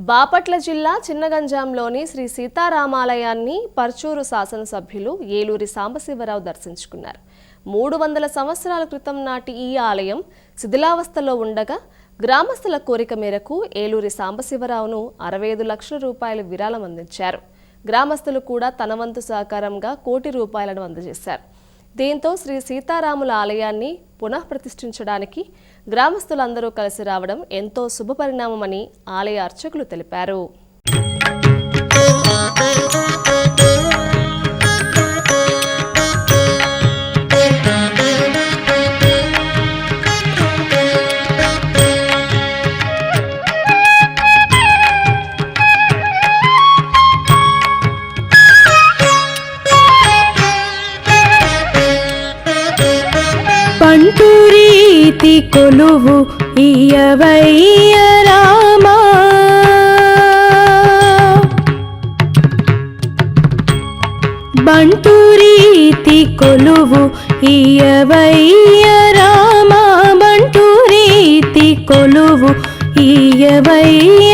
బాపట్ల జిల్లా చిన్నగంజాంలోని శ్రీ సీతారామాలయాన్ని పర్చూరు శాసనసభ్యులు ఏలూరి సాంబశివరావు దర్శించుకున్నారు. 300 సంవత్సరాల క్రితం నాటి ఈ ఆలయం శిథిలావస్థలో ఉండగా గ్రామస్తుల కోరిక మేరకు ఏలూరి సాంబశివరావును 65 లక్షల రూపాయల విరాళం అందించారు. గ్రామస్తులు కూడా తన వంతు సహకారంగా ₹1 కోటి అందజేశారు. దీంతో శ్రీ సీతారాముల ఆలయాన్ని పునఃప్రతిష్ఠించడానికి గ్రామస్తులందరూ కలిసి రావడం ఎంతో శుభపరిణామమని ఆలయ అర్చకులు తెలిపారు. పంటూరీతి కొలువు ఇయ్యవయ్య రామా, బంటూరీతి కొలువు ఇయ్యవయ్య రామా, బంటూరీతి కొలువు ఇయ్యవయ్య